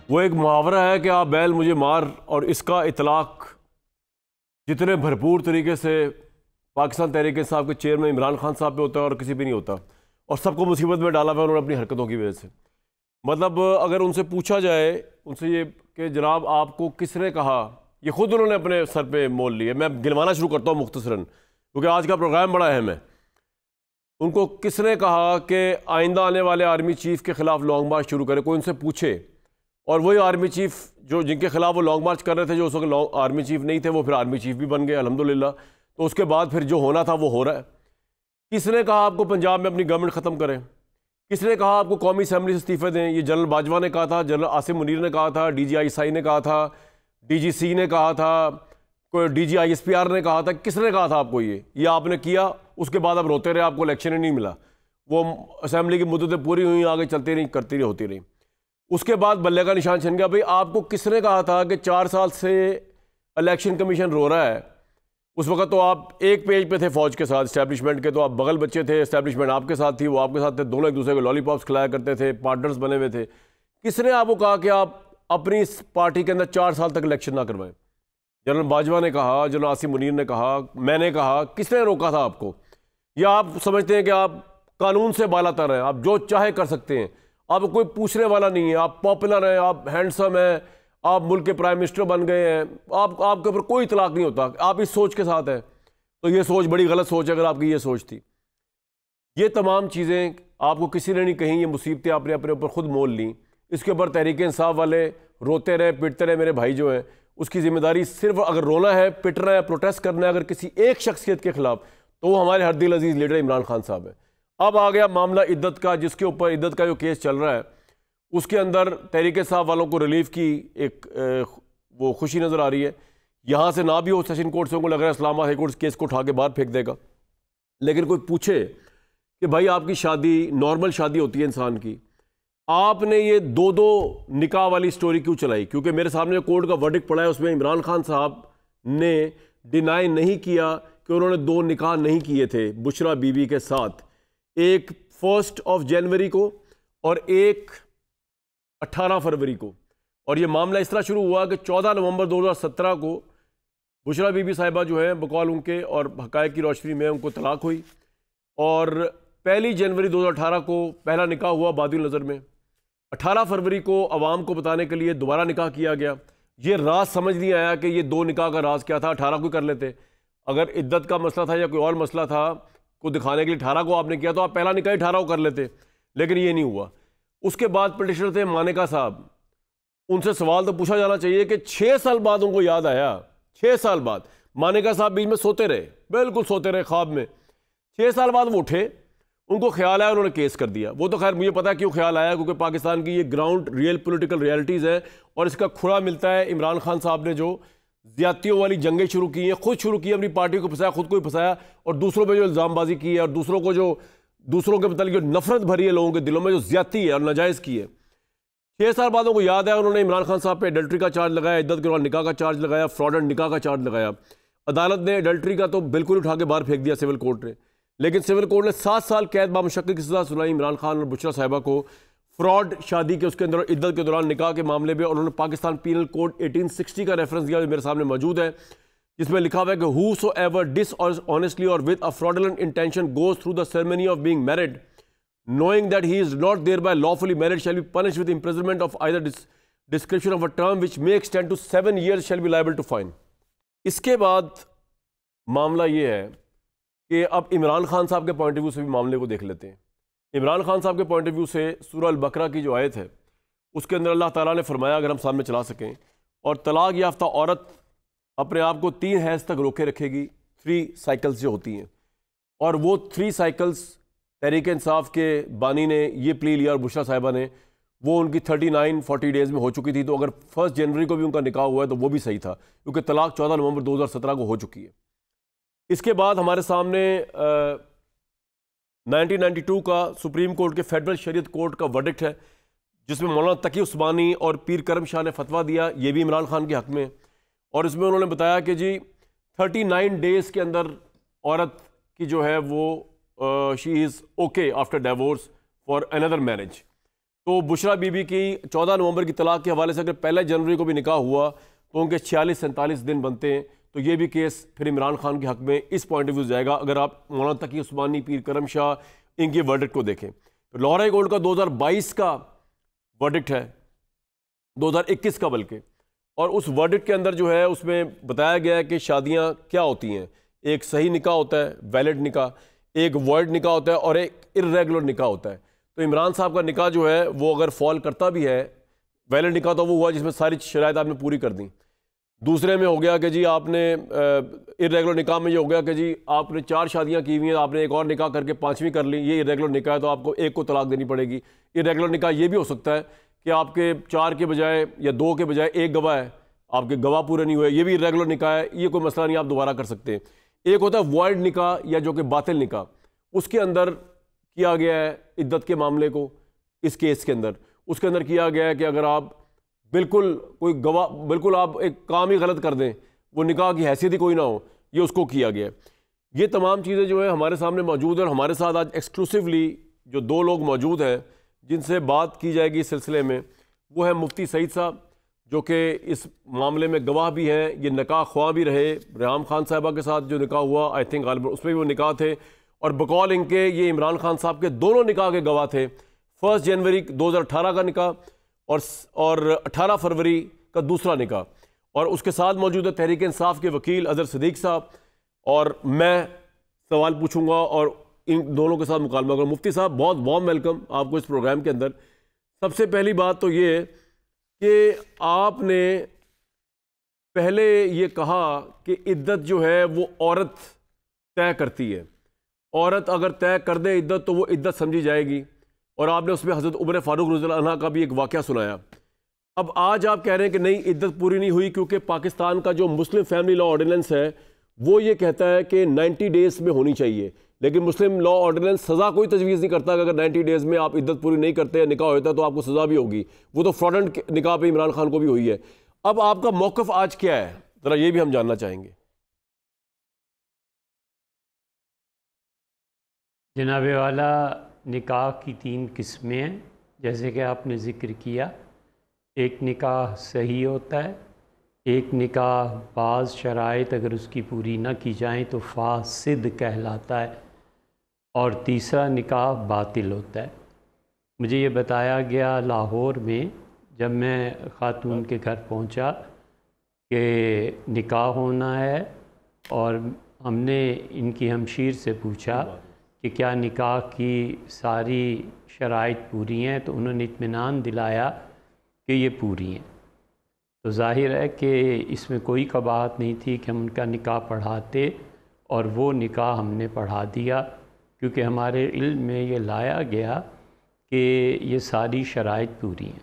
वो एक मुहावरा है कि आप बैल मुझे मार, और इसका इतलाक जितने भरपूर तरीके से पाकिस्तान तहरीक इंसाफ के चेयरमैन इमरान खान साहब पे होता है और किसी भी नहीं होता, और सबको मुसीबत में डाला हुआ उन्होंने अपनी हरकतों की वजह से। मतलब अगर उनसे पूछा जाए उनसे ये कि जनाब आपको किसने कहा, ये खुद उन्होंने अपने सर पे मोल लिए। मैं गिनवाना शुरू करता हूँ मुख्तसरन, क्योंकि आज का प्रोग्राम बड़ा अहम है। उनको किसने कहा कि आइंदा आने वाले आर्मी चीफ के खिलाफ लॉन्ग मार्च शुरू करे, कोई उनसे पूछे। और वही आर्मी चीफ जो जिनके खिलाफ वो लॉन्ग मार्च कर रहे थे, जो उस वक्त आर्मी चीफ नहीं थे, वो फिर आर्मी चीफ भी बन गए अल्हम्दुलिल्लाह। तो उसके बाद फिर जो होना था वो हो रहा है। किसने कहा आपको पंजाब में अपनी गवर्नमेंट ख़त्म करें? किसने कहा आपको कौमी असम्बली से इस्तीफे दें? ये जनरल बाजवा ने कहा था, जनरल आसिम मुनीर ने कहा था, DGI ने कहा था, DGC ने कहा था, कोई DGISPR ने कहा था। किसने कहा था आपको ये आपने किया? उसके बाद आप रोते रहे, आपको इलेक्शन ही नहीं मिला। वो असम्बली की मुद्दतें पूरी हुई, आगे चलती रही, करती रही, होती रही। उसके बाद बल्ले का निशान छिन गया। भाई आपको किसने कहा था कि 4 साल से इलेक्शन कमीशन रो रहा है? उस वक्त तो आप एक पेज पे थे फौज के साथ, इस्टेब्लिशमेंट के, तो आप बगल बच्चे थे, इस्टेब्लिशमेंट आपके साथ थी, वो आपके साथ थे, दोनों एक दूसरे को लॉलीपॉप्स खिलाया करते थे, पार्टनर्स बने हुए थे। किसने आपको कहा कि आप अपनी इस पार्टी के अंदर 4 साल तक इलेक्शन ना करवाएं? जनरल बाजवा ने कहा, जनरल आसिम मुनीर ने कहा, मैंने कहा। किसने रोका था आपको? या आप समझते हैं कि आप कानून से बालातर हैं, आप जो चाहे कर सकते हैं, आपको कोई पूछने वाला नहीं है, आप पॉपुलर हैं, आप हैंडसम हैं, आप मुल्क के प्राइम मिनिस्टर बन गए हैं, आपके ऊपर कोई इतलाक नहीं होता, आप इस सोच के साथ हैं? तो ये सोच बड़ी गलत सोच है अगर आपकी ये सोच थी। ये तमाम चीज़ें आपको किसी ने नहीं कहीं, ये मुसीबतें आपने अपने ऊपर खुद मोल ली। इसके ऊपर तहरीक इंसाफ वाले रोते रहे, पिटते रहे, मेरे भाई जो हैं, उसकी जिम्मेदारी सिर्फ अगर रोना है, पिटना है, प्रोटेस्ट करना है अगर किसी एक शख्सियत के खिलाफ, तो वो हमारे हर दिल अजीज़ लीडर इमरान खान साहब है। अब आ गया मामला इद्दत का, जिसके ऊपर इद्दत का जो केस चल रहा है, उसके अंदर तहरीक इंसाफ वालों को रिलीफ की एक वो खुशी नज़र आ रही है। यहाँ से ना भी हो सेशन कोर्ट से, उनको लग रहा है इस्लामाबाद हाई कोर्ट केस को उठा के बाहर फेंक देगा। लेकिन कोई पूछे कि भाई आपकी शादी नॉर्मल शादी होती है इंसान की, आपने ये 2-2 निकाह वाली स्टोरी क्यों चलाई? क्योंकि मेरे सामने जो कोर्ट का वर्डिक्ट पड़ा है उसमें इमरान खान साहब ने डिनाई नहीं किया कि उन्होंने 2 निकाह नहीं किए थे बुशरा बीबी के साथ, एक 1 जनवरी को और एक 18 फरवरी को। और ये मामला इस तरह शुरू हुआ कि 14 नवंबर 2017 को बुशरा बीबी साहिबा जो है बकौल उनके और हकायक की रोशनी में उनको तलाक हुई, और 1 जनवरी 2018 को पहला निकाह हुआ बादिल नज़र में। 18 फरवरी को अवाम को बताने के लिए दोबारा निकाह किया गया। ये राज समझ नहीं आया कि ये 2 निकाह का राज क्या था। 18 को कर लेते, अगर इद्दत का मसला था या कोई और मसला था को दिखाने के लिए 18 को आपने किया, तो आप पहला निकाह 18 को कर लेते, लेकिन ये नहीं हुआ। उसके बाद पिटिशनर थे मानेका साहब, उनसे सवाल तो पूछा जाना चाहिए कि 6 साल बाद उनको याद आया, 6 साल बाद। मानेका साहब बीच में सोते रहे, बिल्कुल सोते रहे ख्वाब में। 6 साल बाद वो उठे, उनको ख्याल आया, उन्होंने केस कर दिया। वो तो खैर मुझे पता है क्यों ख्याल आया, क्योंकि पाकिस्तान की ये ग्राउंड रियल पॉलिटिकल रियलिटीज़ है, और इसका खुरा मिलता है इमरान खान साहब ने जो ज्यादतियों वाली जंगें शुरू की हैं, खुद शुरू की, अपनी पार्टी को फंसाया, खुद को ही फंसाया, और दूसरों पर जो इल्ज़ामबाजी की है, और दूसरों के मतलब जो नफरत भरी है लोगों के दिलों में, जो ज्यादती है और नाजायज़ की है। 6 साल बाद उनको याद है, उन्होंने इमरान खान साहब पे एडल्ट्री का चार्ज लगाया, इद्दत के दौरान निकाह का चार्ज लगाया, फ्रॉडेंट निकाह का चार्ज लगाया। अदालत ने एडल्ट्री का तो बिल्कुल उठा के बाहर फेंक दिया सिविल कोर्ट ने, लेकिन सिविल कोर्ट ने 7 साल कैद बामुशक्कत की सजा सुनाई इमरान खान और बुशरा साहिबा को फ्रॉड शादी के उसके अंदर इद्दत के दौरान निकाह के मामले में। उन्होंने पाकिस्तान पीनल कोड 1860 का रेफरेंस दिया, जो मेरे सामने मौजूद है, जिसमें लिखा हुआ है कि whosoever dishonestly or with a fraudulent intention goes through the ceremony of being married, knowing that he is not thereby lawfully married, shall be punished with imprisonment of either description of a term which may extend to 7 years, shall be liable to fine। इसके बाद मामला ये है कि अब इमरान खान साहब के point of view से भी मामले को देख लेते हैं। इमरान खान साहब के पॉइंट ऑफ व्यू से सूरह अल-बकरा की जो आयत है, उसके अंदर अल्लाह ताला ने फरमाया, अगर हम सामने चला सकें, और तलाक याफ्ता औरत अपने आप को 3 हैज़ तक रोके रखेगी, 3 साइकिल्स जो होती हैं, और वो 3 साइकिल्स तहरीक इंसाफ के बानी ने ये प्ली लिया और बुशरा साहिबा ने, वो उनकी 39-40 डेज़ में हो चुकी थी। तो अगर 1 जनवरी को भी उनका निकाह हुआ है तो वो भी सही था, क्योंकि तलाक 14 नवंबर 2017 को हो चुकी है। इसके बाद हमारे सामने 1992 का सुप्रीम कोर्ट के फेडरल शरीयत कोर्ट का वर्डिक्ट है, जिसमें मौलाना तकी उस्मानी और पीर करम शाह ने फतवा दिया, ये भी इमरान खान के हक़ में। और इसमें उन्होंने बताया कि जी 39 डेज़ के अंदर औरत की जो है वो she is okay after divorce for another marriage. तो बुशरा बीबी की 14 नवंबर की तलाक के हवाले से अगर 1 जनवरी को भी निकाह हुआ तो उनके 46-47 दिन बनते हैं। तो ये भी केस फिर इमरान खान के हक में इस पॉइंट ऑफ व्यू जाएगा अगर आप मौलाना तकी उस्मानी, पीर करम शाह इनके वर्डिक्ट को देखें। तो लाहौर हाई कोर्ट का 2022 का वर्डिक्ट है, 2021 का बल्कि, और उस वर्डिक्ट के अंदर जो है उसमें बताया गया है कि शादियां क्या होती हैं। एक सही निकाह होता है, वैलिड निकाह, एक वॉइड निकाह होता है और एक इर्रेगुलर निकाह होता है। तो इमरान साहब का निकाह जो है वो अगर फॉल करता भी है, वैलिड निकाह तो वो हुआ जिसमें सारी शराइत आपने पूरी कर दी। दूसरे में हो गया कि जी आपने इर्रेगुलर निकाह में ये हो गया कि जी आपने 4 शादियां की हुई हैं, आपने एक और निकाह करके 5वीं कर ली, ये इर्रेगुलर निकाह है तो आपको एक को तलाक देनी पड़ेगी। इर्रेगुलर निकाह ये भी हो सकता है कि आपके 4 के बजाय या 2 के बजाय 1 गवाह है, आपके गवाह पूरे नहीं हुए, ये भी इर्रेगुलर निकाह है, ये कोई मसला नहीं, आप दोबारा कर सकते हैं। एक होता है वॉइड निकाह या जो कि बातिल निकाह, उसके अंदर किया गया है इद्दत के मामले को, इस केस के अंदर उसके अंदर किया गया है कि अगर आप बिल्कुल कोई गवाह, बिल्कुल आप एक काम ही गलत कर दें, वो निकाह की हैसियत ही कोई ना हो, ये उसको किया गया है। ये तमाम चीज़ें जो है हमारे सामने मौजूद है और हमारे साथ आज एक्सक्लूसिवली जो 2 लोग मौजूद हैं जिनसे बात की जाएगी इस सिलसिले में, वो है मुफ्ती सईद साहब जो कि इस मामले में गवाह भी हैं, ये निकाह ख्वाह भी रहे। रेहाम खान साहिबा के साथ जो निकाह हुआ आई थिंक गालिबन उसमें भी वो निकाह थे, और बकौल इनके ये इमरान खान साहब के दोनों निकाह के गवाह थे। 1 जनवरी 2018 का निकाह और 18 फरवरी का दूसरा निकाह। और उसके साथ मौजूद है तहरीक इंसाफ के वकील अजहर सदीक साहब, और मैं सवाल पूछूंगा और इन दोनों के साथ मुकालमा करूँगा। मुफ्ती साहब बहुत वार्म वेलकम आपको इस प्रोग्राम के अंदर। सबसे पहली बात तो ये कि आपने पहले ये कहा कि इद्दत जो है वो औरत तय करती है, औरत अगर तय कर दे इद्दत तो वो इद्दत समझी जाएगी, और आपने उसमें हज़रत उमर फारूक रज़ियल्लाहु अन्हा का भी एक वाक़या सुनाया। अब आज आप कह रहे हैं कि नहीं, इद्दत पूरी नहीं हुई क्योंकि पाकिस्तान का जो मुस्लिम फैमिली लॉ ऑर्डिनेंस है वो ये कहता है कि 90 डेज़ में होनी चाहिए, लेकिन मुस्लिम लॉ ऑर्डिनेंस सज़ा कोई तजवीज़ नहीं करता कि अगर 90 डेज़ में आप इद्दत पूरी नहीं करते, निकाह होता है तो आपको सज़ा भी होगी। वो तो फ्रॉडेंट निकाह पे इमरान खान को भी हुई है। अब आपका मौक़िफ़ आज क्या है, ज़रा ये भी हम जानना चाहेंगे। जनाब वाला, निकाह की 3 किस्में हैं जैसे कि आपने ज़िक्र किया। एक निकाह सही होता है, एक निकाह बाज़ शराइत अगर उसकी पूरी ना की जाएं तो फासिद कहलाता है, और तीसरा निकाह बातिल होता है। मुझे ये बताया गया लाहौर में जब मैं ख़ातून के घर पहुंचा कि निकाह होना है, और हमने इनकी हमशीर से पूछा कि क्या निकाह की सारी शराइत पूरी हैं, तो उन्होंने इत्मीनान दिलाया कि ये पूरी हैं। तो ज़ाहिर है कि इसमें कोई कबाहत नहीं थी कि हम उनका निकाह पढ़ाते, और वो निकाह हमने पढ़ा दिया क्योंकि हमारे इल्म में ये लाया गया कि ये सारी शराइत पूरी हैं।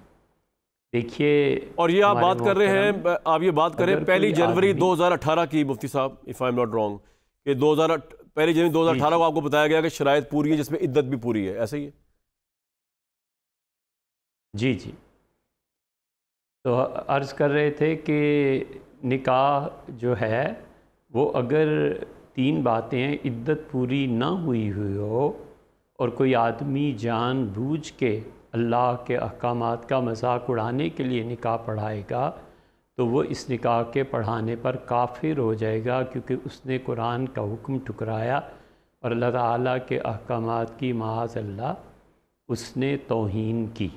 देखिए, और ये आप बात कर रहे हैं, आप ये बात करें 1 जनवरी 2018 की मुफ्ती साहब, if I am not wrong, कि 1 जनवरी 2018 को आपको बताया गया कि शराइत पूरी है जिसमें इद्दत भी पूरी है, ऐसा ही है? जी जी। तो अर्ज़ कर रहे थे कि निकाह जो है वो अगर 3 बातें, इद्दत पूरी ना हुई हो और कोई आदमी जानबूझ के अल्लाह के अहकामात का मजाक उड़ाने के लिए निकाह पढ़ाएगा तो वो इस निकाह के पढ़ाने पर काफिर हो जाएगा, क्योंकि उसने कुरान का हुक्म ठुकराया और अल्लाह ताला के अहकामात की माअज़ल्लाह उसने तौहीन की।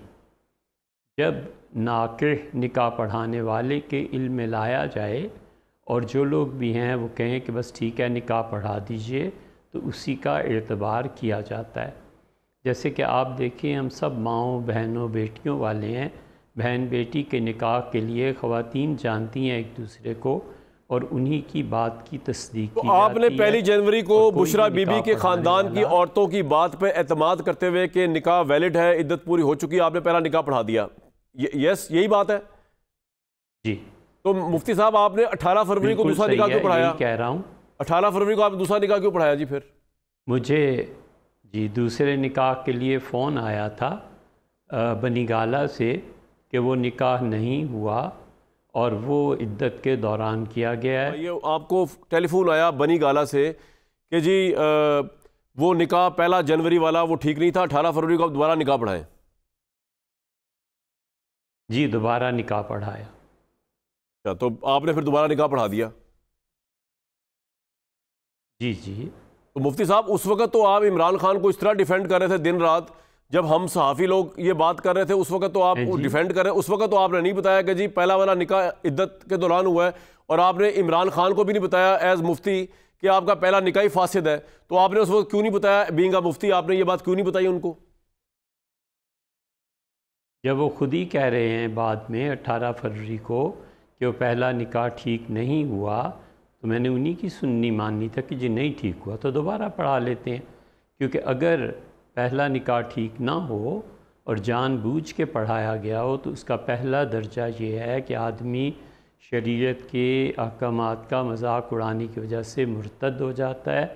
जब नाकिह निकाह पढ़ाने वाले के इल्म में लाया जाए और जो लोग भी हैं वो कहें कि बस ठीक है निकाह पढ़ा दीजिए, तो उसी का एतबार किया जाता है। जैसे कि आप देखिए, हम सब माँओं बहनों बेटियों वाले हैं। बहन बेटी के निकाह के लिए ख़वातीन जानती हैं एक दूसरे को और उन्हीं की बात की तस्दीक की आपने जाती है। 1 जनवरी को बुशरा बीबी के ख़ानदान की औरतों की बात पर एतमाद करते हुए कि निकाह वैलिड है, इद्दत पूरी हो चुकी है, आपने पहला निकाह पढ़ा दिया। यस, यही बात है जी। तो मुफ्ती साहब आपने 18 फरवरी को दूसरा निकाह क्यों पढ़ाया? कह रहा हूँ 18 फरवरी को आपने दूसरा निकाह क्यों पढ़ाया जी? फिर मुझे जी दूसरे निकाह के लिए फ़ोन आया था बनीगाला से कि वो निकाह नहीं हुआ और वो इद्दत के दौरान किया गया है। ये आपको टेलीफोन आया बनीगाला से कि जी वो निकाह 1 जनवरी वाला वो ठीक नहीं था, 18 फरवरी को आप दोबारा निकाह पढ़ाएं। जी, दोबारा निकाह पढ़ाया। अच्छा, तो आपने फिर दोबारा निकाह पढ़ा दिया? जी जी। तो मुफ्ती साहब उस वक्त तो आप इमरान खान को इस तरह डिफेंड कर रहे थे दिन रात, जब हम सहाफ़ी लोग ये बात कर रहे थे उस वक्त तो आप जी डिफेंड कर रहे हैं। उस वक्त तो आपने नहीं बताया कि जी पहला वाला निकाह इद्दत के दौरान हुआ है, और आपने इमरान खान को भी नहीं बताया एज मुफ्ती कि आपका पहला निकाह ही फासिद है। तो आपने उस वक्त क्यों नहीं बताया, बीइंग अ मुफ्ती आपने ये बात क्यों नहीं बताई उनको? जब वो खुद ही कह रहे हैं बाद में 18 फरवरी को कि वो पहला निकाह ठीक नहीं हुआ, तो मैंने उन्हीं की सुननी माननी था कि जी नहीं ठीक हुआ तो दोबारा पढ़ा लेते हैं। क्योंकि अगर पहला निकाह ठीक ना हो और जानबूझ के पढ़ाया गया हो तो उसका पहला दर्जा ये है कि आदमी शरीयत के अहकामात का मजाक उड़ाने की वजह से मुर्तद हो जाता है।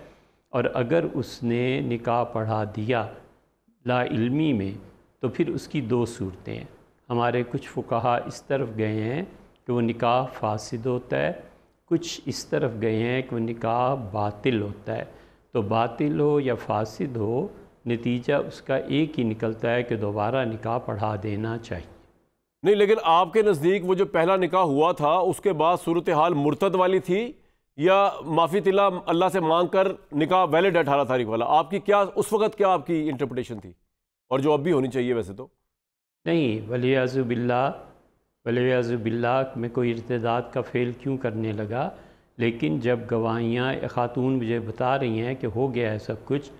और अगर उसने निकाह पढ़ा दिया लाइल्मी में तो फिर उसकी दो सूरतें हैं। हमारे कुछ फुक़हा इस तरफ गए हैं कि वो निकाह फासिद होता है, कुछ इस तरफ गए हैं कि वो निकाह बातिल होता है। तो बातिल हो या फासिद हो, नतीजा उसका एक ही निकलता है कि दोबारा निकाह पढ़ा देना चाहिए। नहीं, लेकिन आपके नज़दीक वो जो पहला निकाह हुआ था उसके बाद सूरत हाल मुर्तद वाली थी, या माफ़ी तिला अल्लाह से मांग कर निकाह वैलिड 18 तारीख वाला? आपकी क्या उस वक़्त क्या आपकी इंटरप्रिटेशन थी, और जो अब भी होनी चाहिए वैसे तो? नहीं, वलियाज़ुबिल्लाह मैं कोई इर्तिदाद का फ़ेल क्यों करने लगा। लेकिन जब गवाहियाँ ख़ातून मुझे बता रही हैं कि हो गया है सब कुछ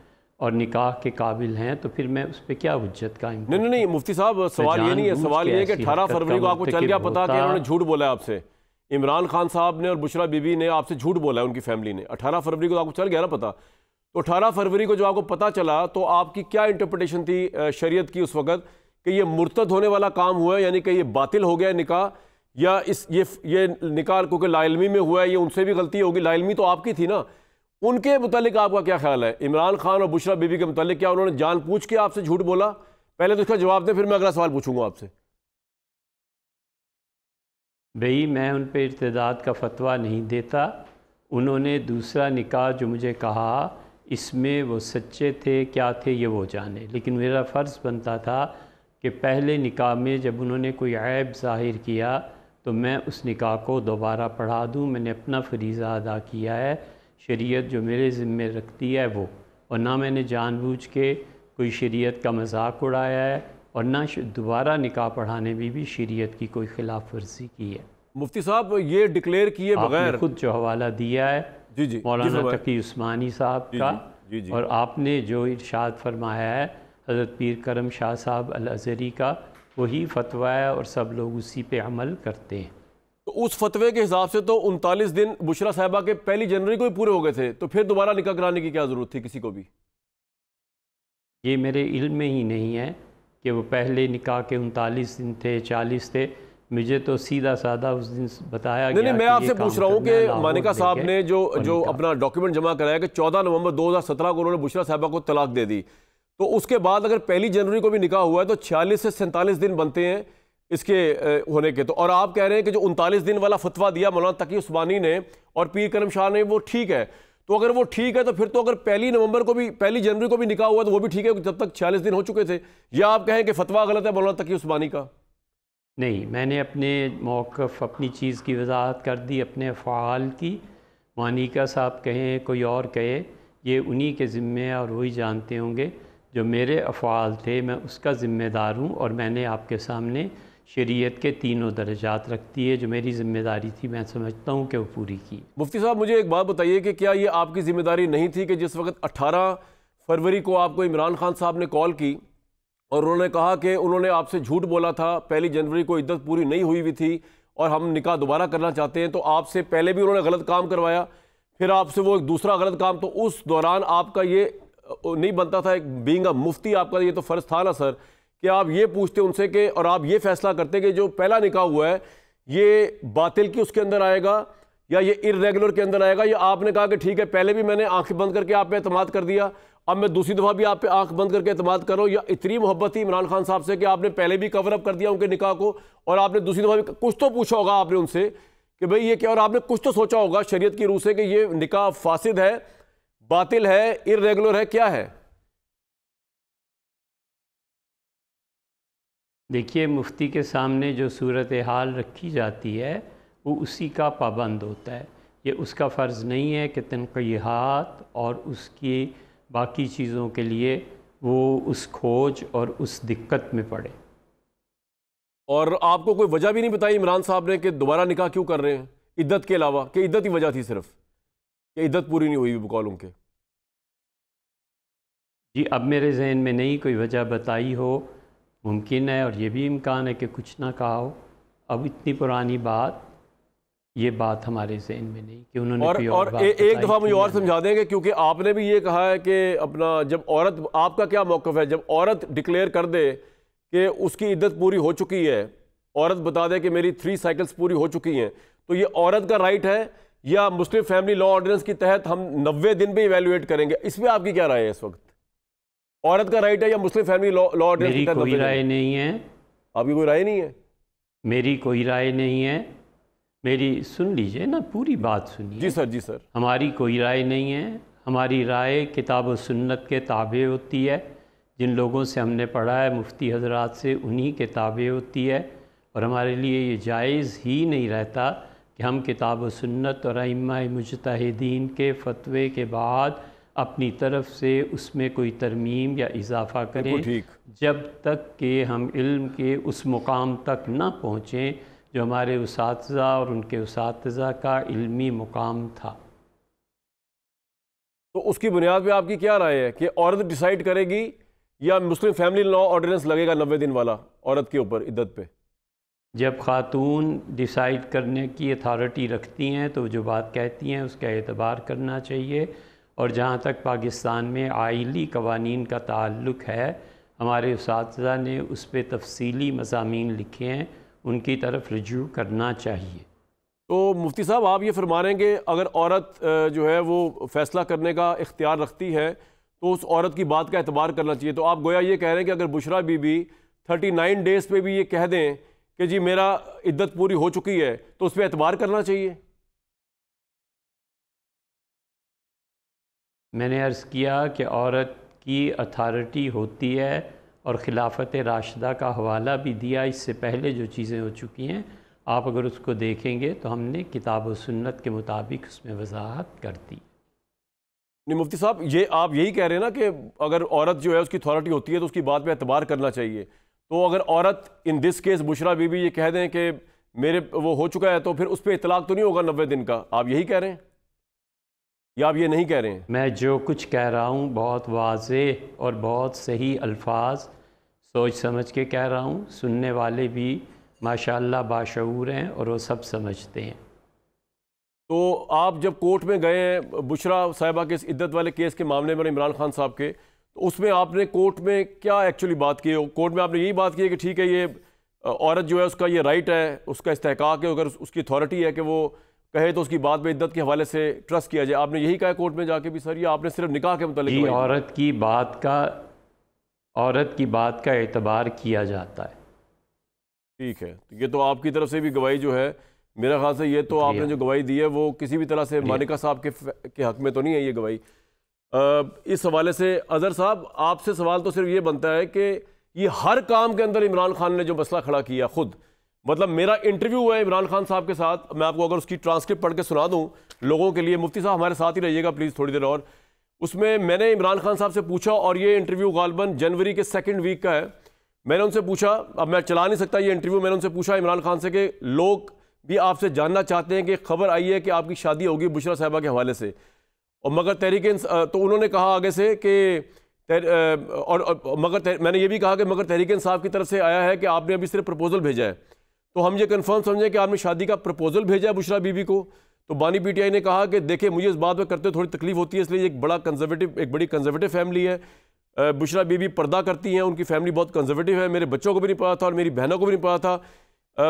और निकाह के काबिल हैं, तो फिर मैं उस पर क्या हुज्जत कायम करूं? नहीं, मुफ्ती साहब सवाल ये नहीं है, सवाल ये है कि 18 फरवरी को आपको चल गया पता कि उन्होंने झूठ बोला है आपसे। इमरान खान साहब ने और बुशरा बीबी ने आपसे झूठ बोला है, उनकी फैमिली ने। 18 फरवरी को आपको चल गया ना पता। तो 18 फरवरी को जो आपको पता चला तो आपकी क्या इंटरप्रिटेशन थी शरीयत की उस वक़्त कि ये मुर्तद होने वाला काम हुआ है, यानी कि ये बातिल हो गया निकाह, या ये निकाह क्योंकि लाइल्मी में हुआ है, ये उनसे भी गलती होगी? लाइल्मी तो आपकी थी ना। उनके मुतालिक आपका क्या ख्याल है? इमरान खान और बुशरा बीबी के मुतालिक क्या उन्होंने जानबूझ के आपसे झूठ बोला? पहले तो इसका जवाब दें, फिर मैं अगला सवाल पूछूंगा आपसे। भाई, मैं उन पर इर्तिदाद का फतवा नहीं देता। उन्होंने दूसरा निकाह जो मुझे कहा, इसमें वो सच्चे थे क्या थे ये वो जाने, लेकिन मेरा फ़र्ज़ बनता था कि पहले निकाह में जब उन्होंने कोई ऐब ज़ाहिर किया तो मैं उस निकाह को दोबारा पढ़ा दूँ। मैंने अपना फ़रीज़ा अदा किया है, शरीयत जो मेरे ज़िम्मे रखती है वो, और ना मैंने जानबूझ के कोई शरीयत का मजाक उड़ाया है और ना दोबारा निकाह पढ़ाने में भी शरीयत की कोई खिलाफ वर्जी की है। मुफ्ती साहब ये डिक्लेयर किए बगैर खुद जो हवाला दिया है जी मौलाना तकी उस्मानी साहब का, और आपने जो इरशाद फरमाया है हज़रत पीर करम शाह साहब अल अज़हरी का, वही फतवा है और सब लोग उसी पे अमल करते हैं। तो उस फतवे के हिसाब से तो 39 दिन बुशरा साहिबा के 1 जनवरी को ही पूरे हो गए थे, तो फिर दोबारा निकाह कराने की क्या ज़रूरत थी किसी को भी? ये मेरे इल्म में ही नहीं है कि वो पहले निकाह के 39 दिन थे, 40 थे। मुझे तो सीधा सादा उस दिन बताया गया। नहीं, मैं आपसे पूछ रहा हूँ कि मानिका साहब ने जो अपना डॉक्यूमेंट जमा कराया कि 14 नवंबर 2017 को उन्होंने बुशरा साहिबा को तलाक दे दी, तो उसके बाद अगर 1 जनवरी को भी निकाह हुआ है तो 46 से 47 दिन बनते हैं इसके होने के। तो और आप कह रहे हैं कि जो 39 दिन वाला फतवा दिया मौलाना तकी उस्मानी ने और पीर करम शाह ने वो ठीक है। तो अगर वो ठीक है तो फिर तो अगर 1 नवंबर को भी 1 जनवरी को भी निकाह हुआ तो वो भी ठीक है जब तक 46 दिन हो चुके थे। या आप कहें कि फतवा गलत है मौलाना तकी उस्मानी का? नहीं, मैंने अपने मौक़िफ़ अपनी चीज़ की वजाहत कर दी, अपने अफ़आल की। मानिका साहब कहें कोई और कहे, ये उन्हीं के ज़िम्मे है और वही जानते होंगे। जो मेरे अफ़आल थे मैं उसका ज़िम्मेदार हूँ, और मैंने आपके सामने शरीयत के तीनों दर्जात रखती है, जो मेरी ज़िम्मेदारी थी मैं समझता हूँ कि वो पूरी की। मुफ्ती साहब मुझे एक बात बताइए कि क्या ये आपकी ज़िम्मेदारी नहीं थी कि जिस वक्त 18 फरवरी को आपको इमरान खान साहब ने कॉल की और उन्होंने कहा कि उन्होंने आपसे झूठ बोला था, 1 जनवरी को इद्दत पूरी नहीं हुई हुई थी और हम निकाह दोबारा करना चाहते हैं, तो आपसे पहले भी उन्होंने गलत काम करवाया, फिर आपसे वो एक दूसरा गलत काम, तो उस दौरान आपका ये नहीं बनता था, एक बीइंग अ मुफ्ती आपका ये तो फ़र्ज़ था ना सर कि आप ये पूछते उनसे कि और आप ये फैसला करते कि जो पहला निकाह हुआ है ये बातिल की उसके अंदर आएगा या ये इर्रेगुलर के अंदर आएगा? या आपने कहा कि ठीक है पहले भी मैंने आंखें बंद करके आप पे एतमाद कर दिया, अब मैं दूसरी दफ़ा भी आप पे आंख बंद करके एतमाद कर रहा हूँ? या इतनी मोहब्बत थी इमरान खान साहब से कि आपने पहले भी कवर अप कर दिया उनके निकाह को और आपने दूसरी दफ़ा भी कुछ तो पूछा होगा आपने उनसे कि भाई ये क्या, और आपने कुछ तो सोचा होगा शरीयत की रूह से कि ये निकाह फासिद है, बातिल है, इर्रेगुलर है, क्या है? देखिए, मुफ्ती के सामने जो सूरत हाल रखी जाती है वो उसी का पाबंद होता है। ये उसका फ़र्ज़ नहीं है कि तनक़ीहात और उसकी बाकी चीज़ों के लिए वो उस खोज और उस दिक्कत में पड़े। और आपको कोई वजह भी नहीं बताई इमरान साहब ने कि दोबारा निकाह क्यों कर रहे हैं, इद्दत के अलावा? कि इद्दत ही वजह थी सिर्फ, कि इद्दत पूरी नहीं हुई बकौल उनके? जी, अब मेरे जहन में नहीं कोई वजह बताई हो। मुमकिन है और ये भी इम्कान है कि कुछ ना कहा हो। अब इतनी पुरानी बात, ये बात हमारे जहन में नहीं कि उन्होंने कोई और बात एक दफ़ा मुझे और बताई समझा देंगे, क्योंकि आपने भी ये कहा है कि अपना जब औरत, आपका क्या मौक़िफ़ है जब औरत डिक्लेयर कर दे कि उसकी इद्दत पूरी हो चुकी है, औरत बता दे कि मेरी 3 साइकिल्स पूरी हो चुकी हैं, तो ये औरत का राइट है या मुस्लिम फैमिली लॉ ऑर्डिनेंस के तहत हम 90 दिन पे इवेल्युएट करेंगे? इसमें आपकी क्या राय है इस वक्त? औरत का राइट है या मुस्लिम फैमिली लॉ ऑर्डिनेंस मेरी के तहत? कोई राय नहीं है। आपकी कोई राय नहीं है? मेरी कोई राय नहीं है। मेरी सुन लीजिए ना, पूरी बात सुनिए। जी सर, जी सर। हमारी कोई राय नहीं है। हमारी राय किताब और सुन्नत के ताबे होती है। जिन लोगों से हमने पढ़ा है मुफ्ती हजरात से, उन्हीं के ताबे होती है। और हमारे लिए ये जायज़ ही नहीं रहता कि हम किताब और सुन्नत और अइम्मा मुजतहिदीन के फ़तवे के बाद अपनी तरफ से उसमें कोई तरमीम या इजाफ़ा करें, जब तक कि हम इल्म के उस मुकाम तक ना पहुँचें जो हमारे उसातिज़ा और उनके उसातिज़ा का इल्मी मुकाम था। तो उसकी बुनियाद पे आपकी क्या राय है कि औरत डिसाइड करेगी या मुस्लिम फैमिली लॉ ऑर्डिनेंस लगेगा 90 दिन वाला औरत के ऊपर इद्दत पे? जब ख़ातून डिसाइड करने की अथॉरिटी रखती हैं तो जो बात कहती हैं उसका एतबार करना चाहिए। और जहाँ तक पाकिस्तान में आइली कवानीन का ताल्लुक़ है, हमारे उसातिज़ा ने उस पर तफसीली मज़ामीन लिखे हैं, उनकी तरफ रुजू करना चाहिए। तो मुफ्ती साहब, आप ये फरमा रहे हैं कि अगर औरत जो है वो फ़ैसला करने का इख्तियार रखती है तो उस औरत की बात का एतबार करना चाहिए। तो आप गोया ये कह रहे हैं कि अगर बुशरा बीबी 39 डेज़ पे भी ये कह दें कि जी मेरा इद्दत पूरी हो चुकी है, तो उस पर एतबार करना चाहिए? मैंने अर्ज़ किया कि औरत की अथॉरिटी होती है और खिलाफत राशिदा का हवाला भी दिया। इससे पहले जो चीज़ें हो चुकी हैं, आप अगर उसको देखेंगे तो हमने किताब और सुन्नत के मुताबिक उसमें वजाहत कर दी। नहीं मुफ्ती साहब, ये आप यही कह रहे हैं ना कि अगर औरत जो है उसकी अथॉरिटी होती है तो उसकी बात पे एतबार करना चाहिए। तो अगर औरत in this case Bushra Bibi ये कह दें कि मेरे वो हो चुका है, तो फिर उस पर इतलाक तो नहीं होगा 90 दिन का? आप यही कह रहे हैं या आप ये नहीं कह रहे हैं? मैं जो कुछ कह रहा हूँ बहुत वाज़ेह और बहुत सही अल्फाज सोच समझ के कह रहा हूँ। सुनने वाले भी माशाअल्लाह बाशऊर हैं और वो सब समझते हैं। तो आप जब कोर्ट में गए हैं बुशरा साहिबा के इस इद्दत वाले केस के मामले में इमरान खान साहब के, तो उसमें आपने कोर्ट में क्या एक्चुअली बात की? कोर्ट में आपने यही बात की है कि ठीक है, ये औरत जो है उसका ये राइट है, उसका इस्तेहकाक है, अगर उसकी अथॉरिटी है कि वो कहे तो उसकी बात पे इद्दत के हवाले से ट्रस्ट किया जाए? आपने यही कहा कोर्ट में जाके भी सर, या आपने सिर्फ निकाह के मतलब? जी, औरत की बात का एतबार किया जाता है। ठीक है, ये तो आपकी तरफ से भी गवाही जो है, मेरा ख्याल से ये तो आपने जो गवाही दी है वो किसी भी तरह से मानिका साहब के हक में तो नहीं है ये गवाही। इस हवाले से अजहर साहब, आपसे सवाल तो सिर्फ ये बनता है कि ये हर काम के अंदर इमरान खान ने जो मसला खड़ा किया खुद, मतलब मेरा इंटरव्यू हुआ है इमरान खान साहब के साथ, मैं आपको अगर उसकी ट्रांसक्रिप्ट पढ़ के सुना दूं लोगों के लिए, मुफ्ती साहब हमारे साथ ही रहिएगा प्लीज़ थोड़ी देर और। उसमें मैंने इमरान खान साहब से पूछा, और ये इंटरव्यू गालबन जनवरी के 2nd वीक का है, मैंने उनसे पूछा, अब मैं चला नहीं सकता ये इंटरव्यू, मैंने उनसे पूछा इमरान खान से कि लोग भी आपसे जानना चाहते हैं कि खबर आई है कि आपकी शादी होगी बुशरा साहिबा के हवाले से, और मगर तहरीक तो उन्होंने कहा आगे से कि मैंने ये भी कहा कि मगर तहरीक इंसाफ की तरफ से आया है कि आपने अभी सिर्फ प्रपोजल भेजा है, तो हम ये कंफर्म समझें कि आपने शादी का प्रपोजल भेजा है बुशरा बीबी को? तो बानी पीटीआई ने कहा कि देखिए मुझे इस बात पर करते थोड़ी तकलीफ होती है, इसलिए एक बड़ी कंजर्वेटिव फैमिली है, बुशरा बीबी पर्दा करती हैं, उनकी फैमिली बहुत कंजर्वेटिव है, मेरे बच्चों को भी नहीं पता था और मेरी बहनों को भी नहीं पता था।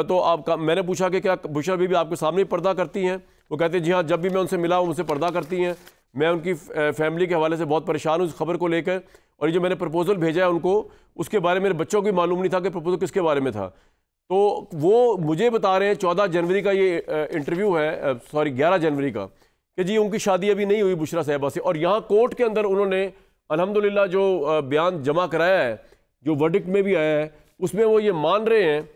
तो आपका मैंने पूछा कि क्या बुशरा बीबी आपके सामने पर्दा करती हैं? वो कहते हैं जी हाँ, जब भी मैं उनसे मिला हूँ मुझसे पर्दा करती हैं, मैं उनकी फैमिली के हवाले से बहुत परेशान हूँ इस खबर को लेकर, और ये जो मैंने प्रपोजल भेजा है उनको, उसके बारे में मेरे बच्चों को भी मालूम नहीं था कि प्रपोजल किसके बारे में था। तो वो मुझे बता रहे हैं 14 जनवरी का ये इंटरव्यू है, सॉरी 11 जनवरी का, कि जी उनकी शादी अभी नहीं हुई बुशरा साहिबा से, और यहाँ कोर्ट के अंदर उन्होंने अल्हम्दुलिल्लाह जो बयान जमा कराया है, जो वर्डिक्ट में भी आया है, उसमें वो ये मान रहे हैं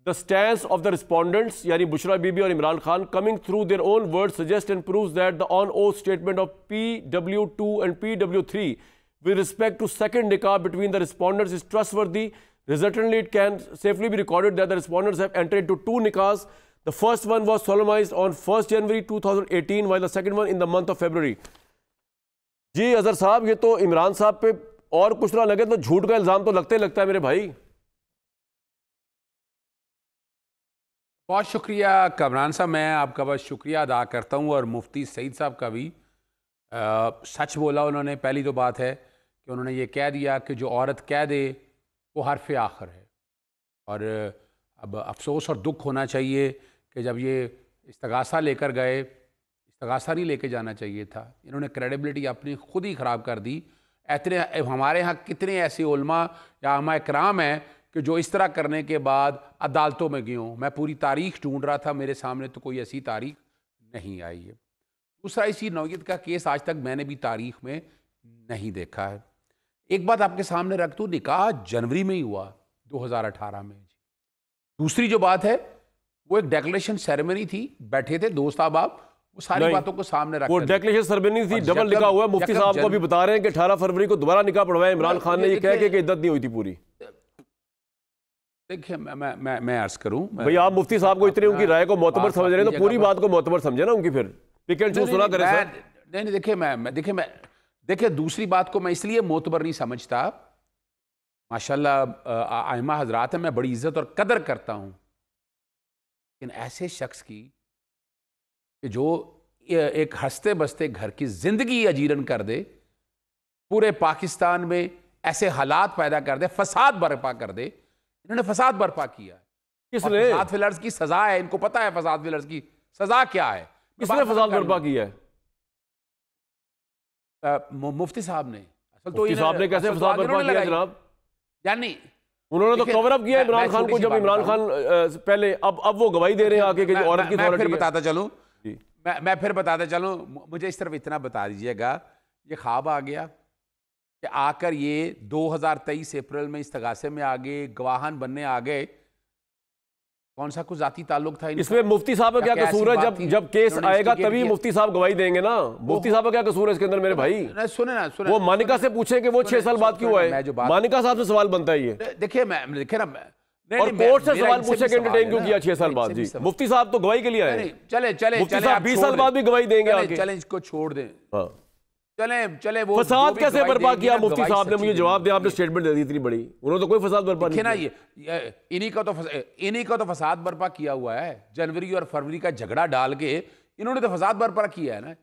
the stance of the respondents यानी बुशरा बीबी और Imran Khan coming through their own word suggest and proves that the on oath statement of PW2 and PW3 with respect to second nikah between the respondents is trustworthy. Resultantly, it can safely be recorded that the respondents have entered into 2 nikahs. The first one was solemnized on 1st January 2018, while the second one in the month of February. जी अजहर साहब, ये तो इमरान साहब पे और कुछ ना लगे तो झूठ का इल्जाम तो लगता है मेरे भाई। बहुत शुक्रिया कमरान साहब, मैं आपका बहुत शुक्रिया अदा करता हूँ और मुफ्ती सईद साहब का भी। सच बोला उन्होंने। पहली तो बात है कि उन्होंने ये कह दिया कि जो औरत कह दे वो हर्फ आखिर है, और अब अफसोस और दुख होना चाहिए कि जब ये इस्तगासा लेकर गए, इस्तगासा नहीं लेके जाना चाहिए था। इन्होंने क्रेडिबिलिटी अपनी खुद ही ख़राब कर दी। इतने हमारे यहाँ कितने ऐसे उलमा या उलमा इकराम हैं कि जो इस तरह करने के बाद अदालतों में गए हों। मैं पूरी तारीख ढूंढ रहा था, मेरे सामने तो कोई ऐसी तारीख नहीं आई है। दूसरा, इसी नौयत का केस आज तक मैंने भी तारीख में नहीं देखा है। एक बात आपके सामने रख दूं, निकाह जनवरी में ही हुआ 2018 में। दूसरी जो बात है वो एक डेक्लेरेशन सेरेमनी थी, बैठे थे दोस्त अहबाब, वो सारी बातों को सामने रख, वो डेक्लेरेशन सेरेमनी थी, डबल निकाह हुआ। मुफ्ती साहब को अभी बता रहे हैं कि 18 फरवरी को दोबारा निकाह पढ़वाया इमरान खान ने, ये कह के इद्दत नहीं हुई थी पूरी। देखिए मैं अर्ज करूं भाई, आप मुफ्ती साहब को इतनी उनकी राय को मोतबर समझ रहे हैं तो पूरी बात को मोतबर समझे ना उनकी, फिर पिक एंड चूज सुना करें सर। नहीं, देखिए दूसरी बात को मैं इसलिए मोतबर नहीं समझता, माशाल्लाह आइमा हजरात है, मैं बड़ी इज्जत और कदर करता हूं, लेकिन ऐसे शख्स की कि जो एक हंसते बसते घर की जिंदगी अजीरन कर दे, पूरे पाकिस्तान में ऐसे हालात पैदा कर दे, फसाद बर्पा कर दे। इन्होंने फसाद बर्पा किया। किसने? फसाद फिलर्स की सजा है, इनको पता है फसाद फिलर्स की सजा क्या है। किसने फसाद बर्पा किया है? मुफ्ती साहब ने। असल तो मुफ्ती साहब ने कैसे फसाद बर्पा किया जनाब? यानी उन्होंने तो कवर अप किया इमरान खान को, जब इमरान खान पहले, अब वो गवाही दे रहे हैं आके कि औरत की मैं फिर बताता चलूं, मैं फिर बताता चलूं। मुझे इस तरफ इतना बता दीजिएगा, ये ख्वाब आ गया कि आकर ये 2023 अप्रैल में इस्तगासे में आ गए, गवाहान बनने आ गए। कौन सा कुछ जाती ताल्लुक था इसमें? मुफ्ती साहब का क्या कसूर है? जब केस आएगा तभी मुफ्ती साहब गवाही देंगे ना। मुफ्ती साहब का क्या कसूर है इसके अंदर मेरे भाई? सुने ना, वो मानिका से पूछे कि वो 6 साल बाद क्यों आए। मानिका साहब से सवाल बनता है ये। देखिए ना, और कोर्ट से सवाल पूछे कि एंटरटेन क्यों किया 6 साल बाद? जी, मुफ्ती साहब तो गवाही के लिए आए। चले मुफ्ती साहब 20 साल बाद भी गवाही देंगे आगे। चलें, इसको छोड़ दें। चले वो फसाद कैसे बर्पा किया मुफ्ती साहब ने? मुझे जवाब दे, आपने स्टेटमेंट दे दी इतनी बड़ी, उन्होंने तो कोई फसाद बर्पा नहीं किया। ये इन्हीं का तो फसाद बर्पा किया हुआ है। जनवरी और फरवरी का झगड़ा डाल के इन्होंने तो फसाद बर्पा किया है ना।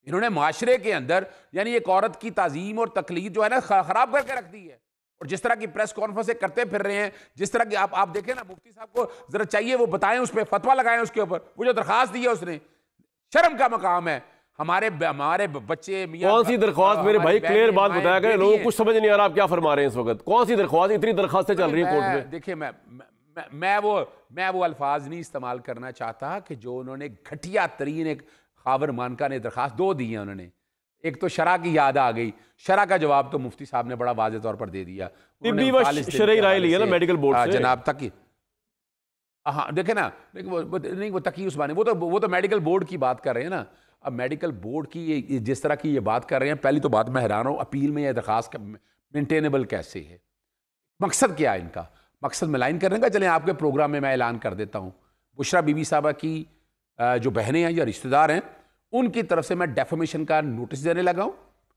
इन्होंने माशरे के अंदर यानी एक औरत की ताजीम और तकलीद जो है ना खराब करके रख दी है। और जिस तरह की प्रेस कॉन्फ्रेंस करते फिर रहे हैं, जिस तरह की आप देखें ना, मुफ्ती साहब को जरा चाहिए वो बताएं, उस पर फतवा लगाएं उसके ऊपर। वो जो दरखास्त दी है उसने, शर्म का मकाम है। हमारे बच्चे कौन सी दरख्वास्त मेरे भाई? क्लियर बात बताया गया, लोगों को कुछ समझ नहीं आ रहा आप क्या फरमा रहे हैं इस वक्त। कौन सी दरख्वास्त? इतनी दरखास्तें चल रही हैं कोर्ट में। देखिए मैं वो अल्फाज नहीं इस्तेमाल करना चाहता कि जो उन्होंने घटिया तरीन एक खावर मानका ने दरखास्त 2 दी है उन्होंने। एक तो शरा की याद आ गई, शरा का जवाब तो मुफ्ती साहब ने बड़ा वाज़ेह तौर पर दे दिया। शरई राय ली है ना मेडिकल बोर्ड से जनाब तक। हाँ देखे ना, वो तकी उस्मानी, वो तो मेडिकल बोर्ड की बात कर रहे हैं ना। अब मेडिकल बोर्ड की जिस तरह की ये बात कर रहे हैं, पहली तो बात मैं हैरान हूँ, अपील में यह दरखास्त मेंटेनेबल कैसे है? मकसद क्या है इनका? मकसद में लाइन करने का। चलें आपके प्रोग्राम में मैं ऐलान कर देता हूँ, बुशरा बीबी साहबा की जो बहनें हैं या रिश्तेदार हैं, उनकी तरफ से मैं डेफेमेशन का नोटिस देने लगा हूँ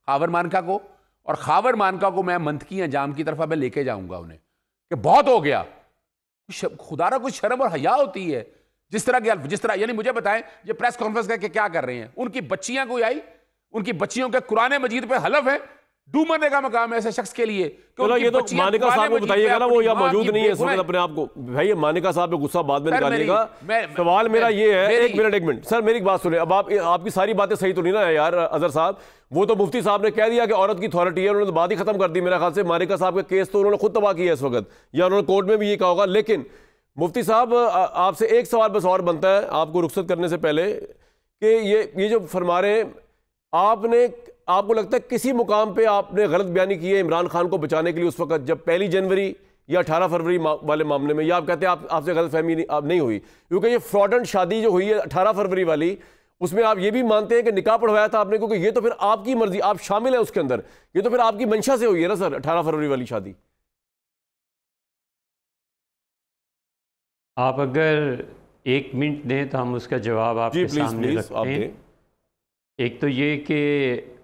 खावर मानका को। और खावर मानका को मैं मंतकी अंजाम की तरफ मैं लेके जाऊँगा उन्हें कि बहुत हो गया, खुदारा कुछ शर्म और हया होती है। जिस तरह यानी मुझे बताएं, ये प्रेस कॉन्फ्रेंस करके क्या कर रहे हैं? उनकी बच्चियां कोई आई, उनकी बच्चियों के कुरान मजीद पे हलफ है, डूब मरने का मकाम है ऐसे शख्स के लिए। ये तो मानिका साहब को बताइएगा ना, वो यहाँ मौजूद नहीं है इस वक्त अपने आप को। भाई मानिका साहब पे गुस्सा बाद में निकालिएगा। सवाल मेरा ये है, एक मिनट सर मेरी बात सुने। अब आपकी सारी बातें सही तो नहीं ना यार अजहर साहब? वो तो मुफ्ती साहब ने कह दिया कि औरत की अथॉरिटी है, उन्होंने तो बात ही खत्म कर दी मेरे ख्याल से। मानिका साहब का केस तो उन्होंने खुद तबाह किया इस वक्त, या उन्होंने कोर्ट में भी ये कहा होगा। लेकिन मुफ्ती साहब आपसे एक सवाल बस और बनता है आपको रुखसत करने से पहले कि ये जो फरमा रहे हैं, आपको लगता है किसी मुकाम पे आपने गलत बयानी की है इमरान खान को बचाने के लिए उस वक्त, जब 1 जनवरी या 18 फरवरी वाले मामले में, या आप कहते हैं आपसे गलतफहमी नहीं हुई? क्योंकि ये फ्रॉडंट शादी जो हुई है 18 फरवरी वाली, उसमें आप ये भी मानते हैं कि निकाह पढ़वाया था आपने, क्योंकि ये तो फिर आपकी मर्जी, आप शामिल हैं उसके अंदर, ये तो फिर आपकी मंशा से हुई है ना सर 18 फरवरी वाली शादी। आप अगर 1 मिनट दें तो हम उसका जवाब आपके सामने रखते हैं। एक तो ये कि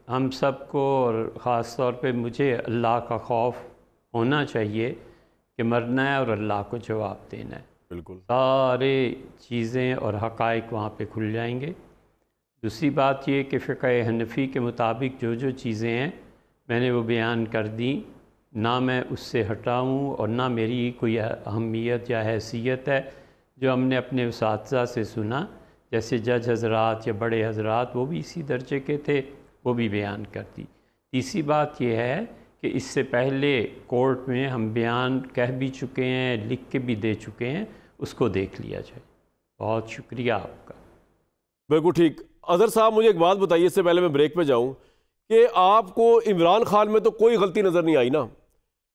हम सबको और ख़ास तौर पे मुझे अल्लाह का खौफ होना चाहिए कि मरना है और अल्लाह को जवाब देना है। बिल्कुल, सारे चीज़ें और हक़ाइक़ वहाँ पे खुल जाएंगे। दूसरी बात ये कि फ़िक़्ह हनफ़ी के मुताबिक जो जो चीज़ें हैं मैंने वो बयान कर दी, ना मैं उससे हटाऊँ और ना मेरी कोई अहमियत या हैसियत है। जो हमने अपने उसातिज़ा से सुना, जैसे जज हज़रात या बड़े हज़रात, वो भी इसी दर्जे के थे, वो भी बयान कर दी। तीसरी बात यह है कि इससे पहले कोर्ट में हम बयान कह भी चुके हैं, लिख के भी दे चुके हैं, उसको देख लिया जाए। बहुत शुक्रिया आपका। बिल्कुल ठीक। अज़हर साहब, मुझे एक बात बताइए, इससे पहले मैं ब्रेक पे जाऊं, कि आपको इमरान खान में तो कोई गलती नज़र नहीं आई ना?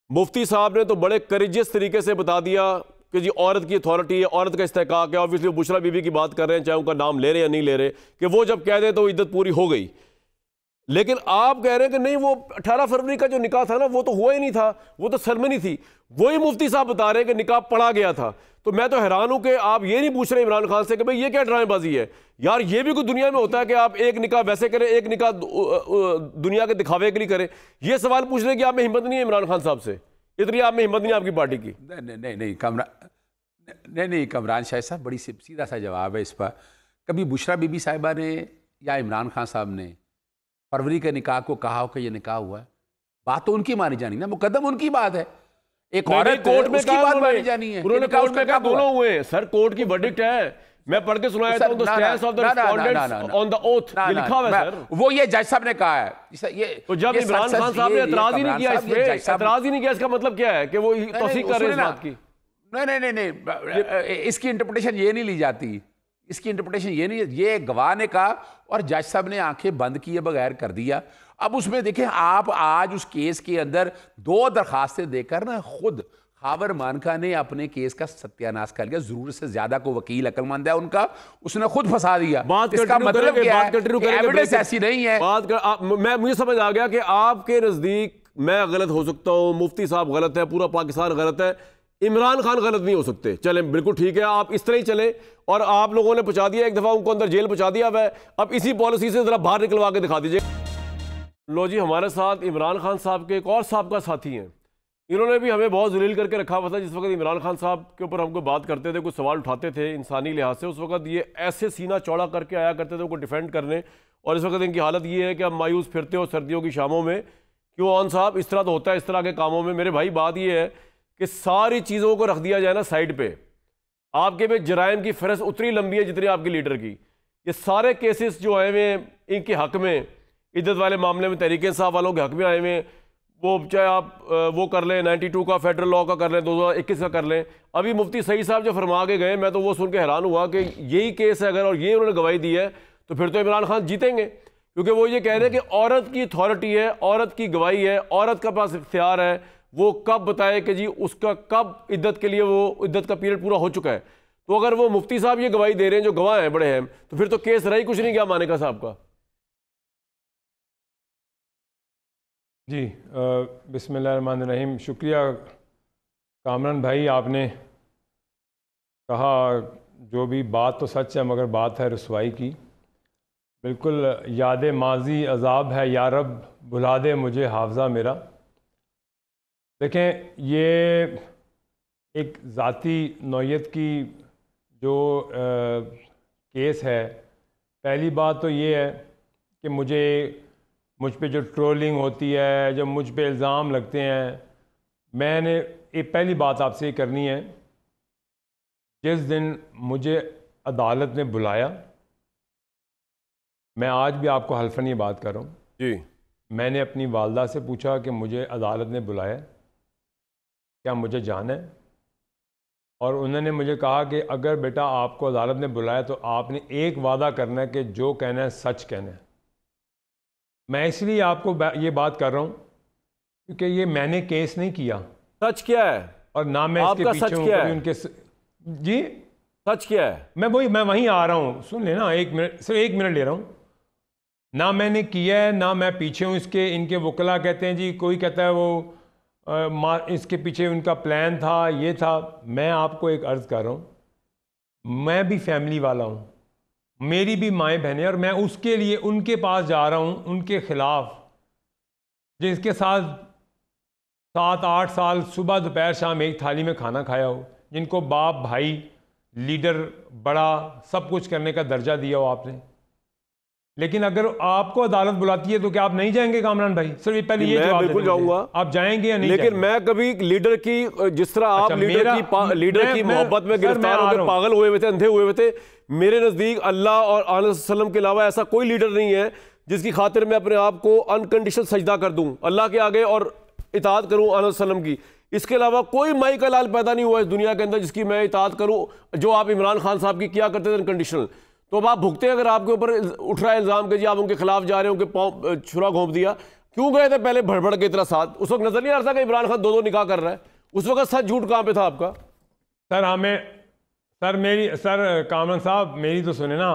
मुफ्ती साहब ने तो बड़े करेजियस तरीके से बता दिया कि जी औरत की अथॉरिटी है, औरत का इस्तेहकाक है। ऑब्वियसली बुशरा बीबी की बात कर रहे हैं, चाहे उनका नाम ले रहे हैं या नहीं ले रहे, कि वो जब कह दें तो इद्दत पूरी हो गई। लेकिन आप कह रहे हैं कि नहीं, वो 18 फरवरी का जो निकाह था ना, वो तो हुआ ही नहीं था, वो तो सेरेमनी थी। वही मुफ्ती साहब बता रहे हैं कि निकाह पढ़ा गया था। तो मैं तो हैरान हूं कि आप ये नहीं पूछ रहे इमरान खान से कि भाई ये क्या ड्रामेबाजी है यार। ये भी कोई दुनिया में होता है कि आप एक निकाह वैसे करें, एक निकाह दुनिया के दिखावे के लिए करें? ये सवाल पूछने की आप में हिम्मत नहीं है इमरान खान साहब से? इतनी आप में हिम्मत नहीं है आपकी पार्टी की? नहीं कमरान शाह साहब, बड़ी सीधा सा जवाब है इस पर। कभी बुशरा बीबी साहिबा ने या इमरान खान साहब ने फरवरी के निकाह को कहा हो कि ये निकाह हुआ है? बात तो उनकी मानी जानी ना, मुकदम उनकी बात है। एक औरत कोर्ट में उसकी बात मानी जानी है। उन्होंने कोर्ट में कहा दोनों हुए हैं सर, कोर्ट की वर्डिक्ट है। मैं पढ़ के सुनाया था, the stance of the respondents on the oath, ये लिखा हुआ है सर। वो ये जज साहब ने कहा है। ये तो जब इमरान खान साहब ने एतराज ही नहीं किया इस पे, एतराज ही नहीं किया, इसका मतलब क्या है कि वो तौसीक कर रहे हैं इस बात की? नहीं, इसकी इंटरप्रिटेशन ये नहीं ली जाती। इसकी इंटरप्रिटेशन ये नहीं, ये गवाह ने कहा और जज साहब ने आंखें बंद किए बगैर कर दिया। अब उसमें देखें, आप आज उस केस के अंदर 2 दरखास्तें देकर ना खुद खावर मानका ने अपने केस का सत्यानाश कर लिया। जरूरत से ज्यादा को वकील अक्लमंद है उनका, उसने खुद फंसा दिया। इसका मतलब क्या है? एविडेंस ऐसी नहीं है। मुझे समझ आ गया कि आपके नजदीक मैं गलत हो सकता हूं, मुफ्ती साहब गलत है, पूरा पाकिस्तान गलत है, इमरान खान गलत नहीं हो सकते। चलें, बिल्कुल ठीक है, आप इस तरह ही चलें। और आप लोगों ने पहुंचा दिया, एक दफा उनको अंदर जेल पहुंचा दिया है, अब इसी पॉलिसी से जरा बाहर निकलवा के दिखा दीजिए। लो जी, हमारे साथ इमरान खान साहब के एक और साहब साथी हैं। इन्होंने भी हमें बहुत जलील करके रखा हुआ था। जिस वक्त इमरान खान साहब के ऊपर हमको बात करते थे, कुछ सवाल उठाते थे इंसानी लिहाज से, उस वक्त ये ऐसे सीना चौड़ा करके आया करते थे उनको डिफेंड करने। और इस वक्त इनकी हालत ये है कि अब मायूस फिरते हो सर्दियों की शामों में। क्यों ऑन साहब, इस तरह तो होता है इस तरह के कामों में। मेरे भाई, बात ये है कि सारी चीज़ों को रख दिया जाए ना साइड पे। आपके पे जराइम की फहरिस्त उतनी लंबी है जितनी आपकी लीडर की। ये सारे केसेस जो आए हुए इनके हक में, इज्जत वाले मामले में तहरीक इंसाफ वालों के हक में आए हुए, वो चाहे आप वो कर लें 92 का फेडरल लॉ का कर लें, 2021 का कर लें। अभी मुफ्ती सईद साहब जो फरमा के गए, मैं तो वो सुन के हैरान हुआ कि यही केस है अगर, और ये उन्होंने गवाही दी है, तो फिर तो इमरान खान जीतेंगे। क्योंकि वो ये कह रहे हैं कि औरत की अथॉरिटी है, औरत की गवाही है, औरत का पास इख्तियार है, वो कब बताए कि जी उसका कब इद्दत के लिए वो इद्दत का पीरियड पूरा हो चुका है। तो अगर वो मुफ्ती साहब ये गवाही दे रहे हैं, जो गवाह हैं बड़े हैं, तो फिर तो केस रही कुछ नहीं गया मानेका साहब का। जी, बिस्मिल्लाहिर्रहमानिर्रहीम। शुक्रिया कामरान भाई, आपने कहा जो भी बात तो सच है, मगर बात है रसवाई की। बिल्कुल याद माजी अजाब है या रब, भुला दे मुझे हाफजा मेरा। देखें, ये एक ज़ाती नौयत की जो केस है। पहली बात तो ये है कि मुझ पे जो ट्रोलिंग होती है, जब मुझ पे इल्ज़ाम लगते हैं, मैंने एक पहली बात आपसे ये करनी है, जिस दिन मुझे अदालत ने बुलाया, मैं आज भी आपको हल्फन ये बात कर रहा हूँ जी, मैंने अपनी वालदा से पूछा कि मुझे अदालत ने बुलाया, क्या मुझे जाना है? और उन्होंने मुझे कहा कि अगर बेटा आपको अदालत ने बुलाया तो आपने एक वादा करना है कि जो कहना है सच कहना है। मैं इसलिए आपको ये बात कर रहा हूँ क्योंकि ये मैंने केस नहीं किया। सच क्या है? और ना मैं इसके आपका पीछे सच हूँ क्या कभी है? उनके जी सच क्या है? मैं वहीं आ रहा हूँ, सुन लेना, 1 मिनट, सिर्फ 1 मिनट ले रहा हूँ। ना मैंने किया है, ना मैं पीछे हूँ इसके। इनके वकला कहते हैं जी, कोई कहता है वो इसके पीछे उनका प्लान था, ये था। मैं आपको एक अर्ज़ कर रहा हूँ, मैं भी फैमिली वाला हूँ, मेरी भी माएँ बहनें, और मैं उसके लिए उनके पास जा रहा हूँ, उनके खिलाफ, जिसके साथ 7-8 साल सुबह दोपहर शाम एक थाली में खाना खाया हो, जिनको बाप भाई लीडर बड़ा सब कुछ करने का दर्जा दिया हो आपने। लेकिन अगर आपको अदालत बुलाती है तो क्या आप नहीं जाएंगे कामरान भाई? सिर्फ पहले ये जवाब बिल्कुल जाऊंगा। आप जाएंगे या नहीं? लेकिन मैं कभी लीडर की, जिस तरह आप लीडर की मोहब्बत में गिरफ्तार होकर पागल हुए हुए थे, अंधे हुए हुए थे, मेरे नजदीक अल्लाह और आने सल्लम के अलावा ऐसा कोई लीडर नहीं है जिसकी खातिर मैं अपने आप को अनकंडीशनल सजदा कर दूं अल्लाह के आगे और इताअत करूं आने सल्लम की। इसके अलावा कोई माई का लाल पैदा नहीं हुआ इस दुनिया के अंदर जिसकी मैं इताअत करूं, जो आप इमरान खान साहब की किया करते थे अनकंडीशनल। तो अब आप भुगते हैं, अगर आपके ऊपर उठ रहा है इल्ज़ाम कि जी आप उनके खिलाफ जा रहे हो, उनके पाँव छुरा घोंप दिया, क्यों गए थे पहले भड़बड़ के इतना साथ? उस वक्त नजर नहीं आ रहा था कि इमरान खान 2 निकाह कर रहा है? उस वक्त सच झूठ कहाँ पे था आपका? सर कामरान साहब मेरी तो सुने ना,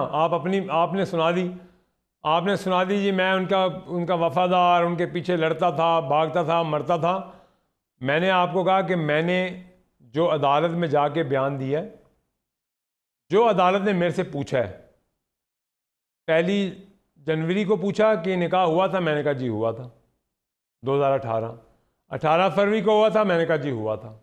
आपने सुना दी जी, मैं उनका वफादार, उनके पीछे लड़ता था, भागता था, मरता था। मैंने आपको कहा कि मैंने जो अदालत में जाके बयान दिया है, जो अदालत ने मेरे से पूछा है, 1 जनवरी को पूछा कि निकाह हुआ था, मैंने कहा जी हुआ था 2018। 18 फरवरी को हुआ था, मैंने कहा जी हुआ था।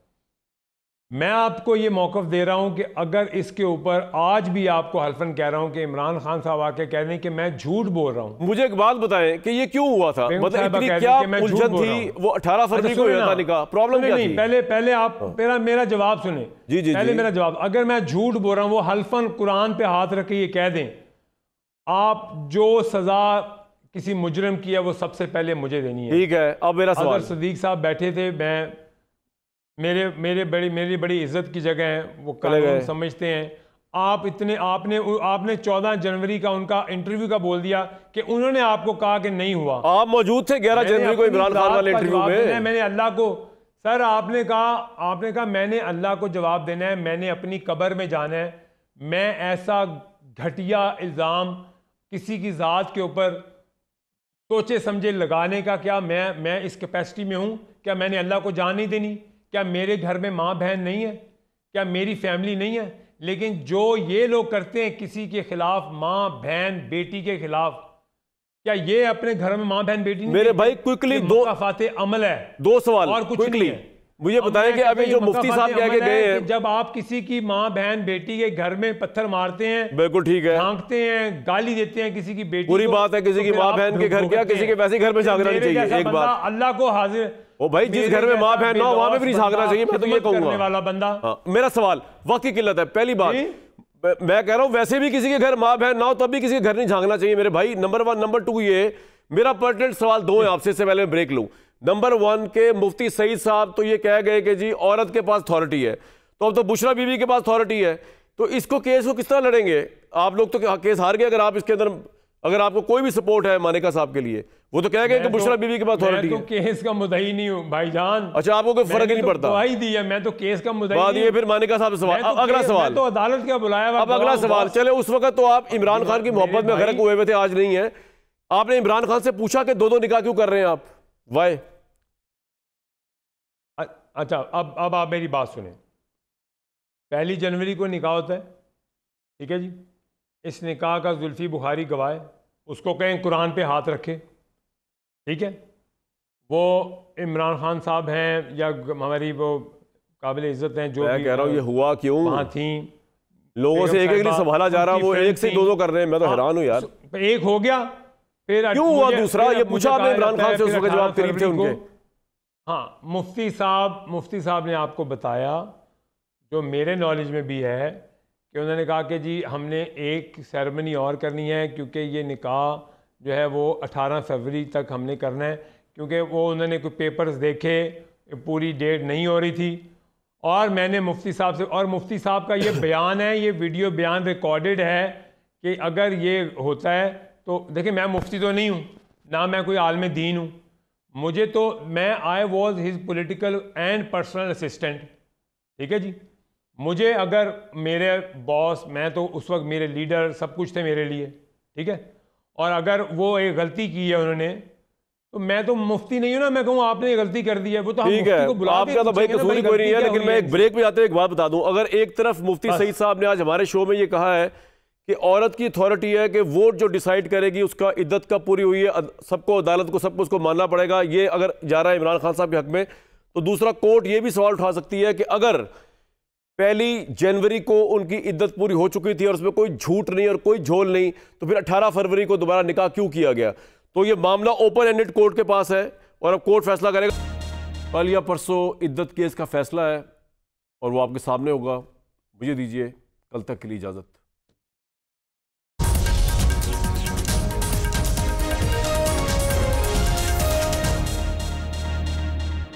मैं आपको ये मौक़िफ़ दे रहा हूं कि अगर इसके ऊपर आज भी आपको हल्फन कह रहा हूं कि इमरान खान साहब आके कह रहे हैं कि मैं झूठ बोल रहा हूं। मुझे एक बात बताएं कि ये क्यों हुआ था, मतलब इतनी क्या उलझन थी? वो 18 फरवरी को हुआ था निकाह, प्रॉब्लम क्या थी? पहले आप मेरा जवाब सुने। जी पहले मेरा जवाब, अगर मैं झूठ बोल रहा हूं, वो हल्फन कुरान पे हाथ रख के ये कह दें, आप जो सजा किसी मुजरिम की है वो सबसे पहले मुझे देनी है। ठीक है, अब मेरा सवाल। अगर सदीक साहब बैठे थे, मेरी बड़ी इज्जत की जगह है, वो कानून समझते हैं। आपने 14 जनवरी का उनका इंटरव्यू का बोल दिया कि उन्होंने आपको कहा कि नहीं हुआ। आप मौजूद थे 11 जनवरी को इमरान खान वाले इंटरव्यू में। मैंने अल्लाह को, सर आपने कहा मैंने अल्लाह को जवाब देना है, मैंने अपनी कब्र में जाना है। मैं ऐसा घटिया इल्ज़ाम किसी की ज़ात के ऊपर सोचे समझे लगाने का क्या मैं इस कैपेसिटी में हूँ? क्या मैंने अल्लाह को जान नहीं देनी? क्या मेरे घर में माँ बहन नहीं है? क्या मेरी फैमिली नहीं है? लेकिन जो ये लोग करते हैं किसी के खिलाफ, माँ बहन बेटी के खिलाफ, क्या ये अपने घर में माँ बहन बेटी नहीं? मेरे भाई क्विकली 2 अमल है, 2 सवाल और कुछ नहीं है। मुझे बताएं कि अभी जो मुफ्ती साहब कह के गए हैं, जब आप किसी की माँ बहन बेटी के घर में पत्थर मारते हैं, बिल्कुल ठीक है, झांकते हैं, गाली देते हैं किसी की बेटी, पूरी बात है। किसी की माँ बहन के घर क्या, किसी के वैसे घर में झांकना नहीं चाहिए। एक बात, अल्लाह को हाजिर, ओ भाई, जिस घर में माँ बहन ना हो वहां पे भी नहीं झांकना चाहिए। मैं तो ये कहूंगा वाला बंदा। मेरा सवाल, वक्त की किल्लत है। पहली बात मैं कह रहा हूं, वैसे भी किसी के घर माँ बहन ना हो तब भी किसी के घर नहीं झांकना चाहिए मेरे भाई। नंबर 1। नंबर 2, ये मेरा पर्टिनेंट सवाल 2 है आपसे, इससे पहले मैं ब्रेक लूं। नंबर 1 के मुफ्ती सईद साहब तो ये कह गए कि जी औरत के पास अथॉरिटी है, तो अब तो बुशरा बीवी के पास अथॉरिटी है, तो इसको केस को किस तरह लड़ेंगे आप लोग? तो केस हार गए। अगर आप इसके अंदर, अगर आपको कोई भी सपोर्ट है मानिका साहब के लिए, वो तो कह गए कि बुशरा बीवी के पास अथॉरिटी है। मैं तो केस का मुद्दई नहीं हूं भाईजान। अच्छा, आपको कोई फर्क ही नहीं पड़ता? गवाही दी है, मैं तो केस का मुद्दई बात ये, फिर मानिका साहब सवाल, अगला सवाल तो अदालत का बुलाया। अब अगला सवाल, चले उस वक्त तो आप इमरान खान की मोहब्बत में गर्क हुए थे, आज नहीं है। आपने इमरान खान से पूछा कि 2 निकाह क्यों कर रहे हैं आप? वाई? अच्छा, अब आप मेरी बात सुने। 1 जनवरी को निकाह होता है, ठीक है जी। इस निकाह का जुल्फी बुखारी गवाह है, उसको कहें कुरान पे हाथ रखे, ठीक है। वो इमरान खान साहब हैं या हमारी वो काबिल इज्जत हैं, जो मैं कह रहा हूँ ये हुआ क्यों? वहाँ थी, लोगों से एक नहीं संभाला जा रहा, वो एक से 2 कर रहे हैं। मैं तो हैरान हूँ यार, एक हो गया फिर क्यों हुआ दूसरा? ये पूछा आपने इमरान खान से, उस वक्त जवाब करीब थे उनके। हाँ, मुफ्ती साहब ने आपको बताया, जो मेरे नॉलेज में भी है, कि उन्होंने कहा कि जी हमने एक सेरेमनी और करनी है, क्योंकि ये निकाह जो है वो 18 फरवरी तक हमने करना है, क्योंकि वो उन्होंने कोई पेपर्स देखे, पूरी डेट नहीं हो रही थी। और मैंने मुफ्ती साहब से, और मुफ्ती साहब का ये बयान है, ये वीडियो बयान रिकॉर्डेड है, कि अगर ये होता है तो देखिए, मैं मुफ्ती तो नहीं हूँ, ना मैं कोई आलिम दीन हूँ, मुझे तो, मैं I was his political and personal assistant, ठीक है जी। मुझे अगर मेरे बॉस, मैं तो उस वक्त मेरे लीडर सब कुछ थे मेरे लिए, ठीक है, और अगर वो एक गलती की है उन्होंने, तो मैं तो मुफ्ती नहीं हूं ना, मैं कहूँ आपने ये गलती कर दी है, वो तो हम ठीक मुफ्ती है, को बुला के आपका तो भाई पूछेंगे ना, कसूर भाई कोई नहीं है, गलती क्या लेकिन मैं हुई एक ब्रेक में जाते हुए एक बात बता दूं। अगर एक तरफ मुफ्ती बस। सईद साहब ने आज हमारे शो में ये कहा है कि औरत की अथॉरिटी है कि वोट जो डिसाइड करेगी उसका इद्दत कब पूरी हुई है, सबको अदालत को सबको उसको मानना पड़ेगा, ये अगर जा रहा है इमरान खान साहब के हक में, तो दूसरा कोर्ट ये भी सवाल उठा सकती है कि अगर 1 जनवरी को उनकी इद्दत पूरी हो चुकी थी और उसमें कोई झूठ नहीं और कोई झोल नहीं, तो फिर 18 फरवरी को दोबारा निकाह क्यों किया गया। तो ये मामला ओपन एंडेड कोर्ट के पास है और अब कोर्ट फैसला करेगा। कल या परसों इद्दत केस का फैसला है और वो आपके सामने होगा। मुझे दीजिए कल तक के लिए इजाज़त।